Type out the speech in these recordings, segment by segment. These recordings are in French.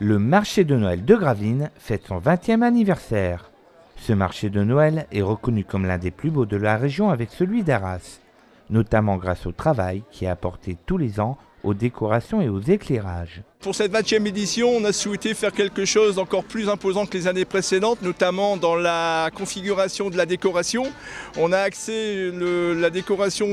Le marché de Noël de Gravelines fête son 20e anniversaire. Ce marché de Noël est reconnu comme l'un des plus beaux de la région avec celui d'Arras, notamment grâce au travail qui est apporté tous les ans aux décorations et aux éclairages. Pour cette 20e édition, on a souhaité faire quelque chose d'encore plus imposant que les années précédentes, notamment dans la configuration de la décoration. On a axé la décoration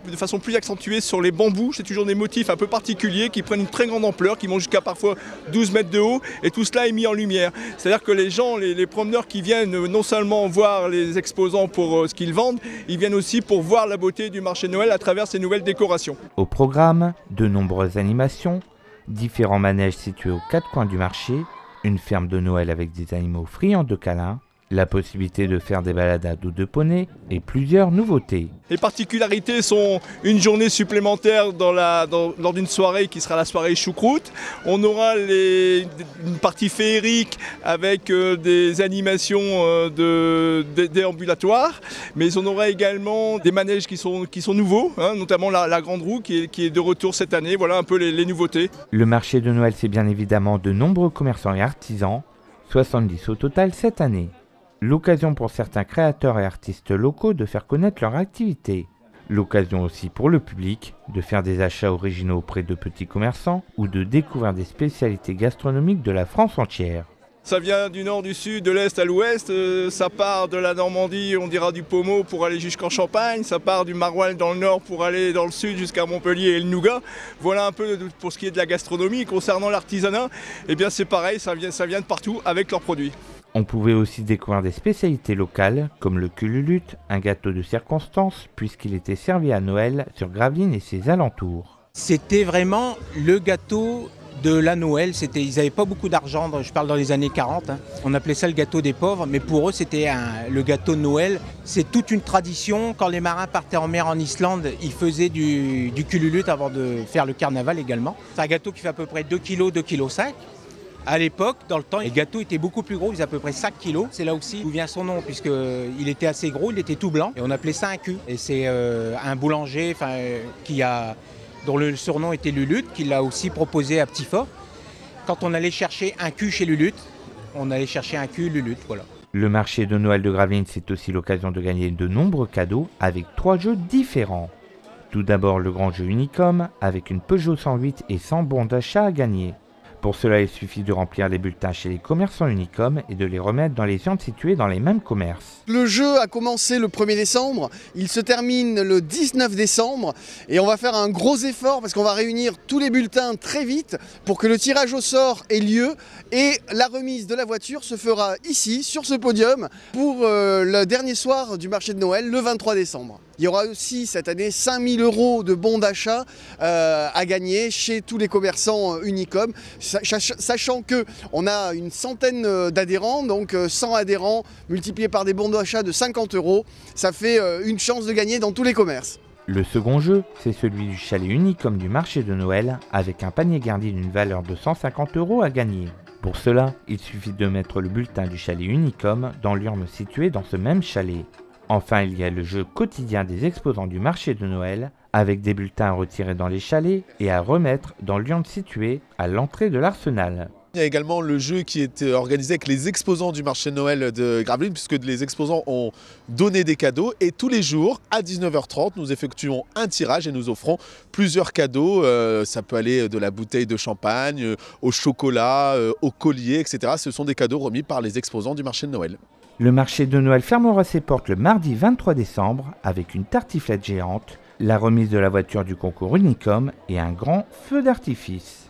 de façon plus accentuée sur les bambous. C'est toujours des motifs un peu particuliers qui prennent une très grande ampleur, qui montent jusqu'à parfois 12 mètres de haut, et tout cela est mis en lumière. C'est-à-dire que les gens, les promeneurs qui viennent non seulement voir les exposants pour ce qu'ils vendent, ils viennent aussi pour voir la beauté du marché de Noël à travers ces nouvelles décorations. Au programme, de nombreuses animations, différents manèges situés aux quatre coins du marché, une ferme de Noël avec des animaux friands de câlins, la possibilité de faire des balades à dos de poney et plusieurs nouveautés. Les particularités sont une journée supplémentaire lors d'une soirée qui sera la soirée choucroute. On aura une partie féerique avec des animations déambulatoires, mais on aura également des manèges qui sont nouveaux, notamment la grande roue qui est de retour cette année. Voilà un peu les nouveautés. Le marché de Noël, c'est bien évidemment de nombreux commerçants et artisans, 70 au total cette année. L'occasion pour certains créateurs et artistes locaux de faire connaître leur activité. L'occasion aussi pour le public de faire des achats originaux auprès de petits commerçants ou de découvrir des spécialités gastronomiques de la France entière. Ça vient du nord, du sud, de l'est à l'ouest, ça part de la Normandie, on dira du Pommeau pour aller jusqu'en Champagne, ça part du Maroilles dans le nord pour aller dans le sud jusqu'à Montpellier et le Nougat. Voilà un peu pour ce qui est de la gastronomie. Concernant l'artisanat, eh bien c'est pareil, ça vient de partout avec leurs produits. On pouvait aussi découvrir des spécialités locales, comme le cululute, un gâteau de circonstance, puisqu'il était servi à Noël sur Gravelines et ses alentours. C'était vraiment le gâteau de la Noël. Ils n'avaient pas beaucoup d'argent, je parle dans les années 40. On appelait ça le gâteau des pauvres, mais pour eux, c'était le gâteau de Noël. C'est toute une tradition. Quand les marins partaient en mer en Islande, ils faisaient du cululute avant de faire le carnaval également. C'est un gâteau qui fait à peu près 2 kg, 2,5 kg. À l'époque, dans le temps, les gâteaux étaient beaucoup plus gros, ils faisaient à peu près 5 kilos. C'est là aussi d'où vient son nom, puisqu'il était assez gros, il était tout blanc, et on appelait ça un cul. Et c'est un boulanger dont le surnom était Lulute, qui l'a aussi proposé à Petit-Fort. Quand on allait chercher un cul chez Lulute, on allait chercher un cul Lulute, voilà. Le marché de Noël de Gravelines, c'est aussi l'occasion de gagner de nombreux cadeaux avec 3 jeux différents. Tout d'abord, le grand jeu Unicom, avec une Peugeot 108 et 100 bons d'achat à gagner. Pour cela, il suffit de remplir les bulletins chez les commerçants Unicom et de les remettre dans les urnes situées dans les mêmes commerces. Le jeu a commencé le 1er décembre, il se termine le 19 décembre et on va faire un gros effort parce qu'on va réunir tous les bulletins très vite pour que le tirage au sort ait lieu et la remise de la voiture se fera ici, sur ce podium, pour le dernier soir du marché de Noël, le 23 décembre. Il y aura aussi cette année 5 000 € de bons d'achat à gagner chez tous les commerçants Unicom, sachant qu'on a une centaine d'adhérents, donc 100 adhérents multipliés par des bons d'achat de 50 €, ça fait une chance de gagner dans tous les commerces. Le second jeu, c'est celui du chalet Unicom du marché de Noël, avec un panier garni d'une valeur de 150 € à gagner. Pour cela, il suffit de mettre le bulletin du chalet Unicom dans l'urne située dans ce même chalet. Enfin, il y a le jeu quotidien des exposants du marché de Noël, avec des bulletins à retirer dans les chalets et à remettre dans l'urne située à l'entrée de l'arsenal. Il y a également le jeu qui est organisé avec les exposants du marché de Noël de Gravelines, puisque les exposants ont donné des cadeaux. Et tous les jours, à 19h30, nous effectuons un tirage et nous offrons plusieurs cadeaux. Ça peut aller de la bouteille de champagne, au chocolat, au collier, etc. Ce sont des cadeaux remis par les exposants du marché de Noël. Le marché de Noël fermera ses portes le mardi 23 décembre avec une tartiflette géante, la remise de la voiture du concours Unicom et un grand feu d'artifice.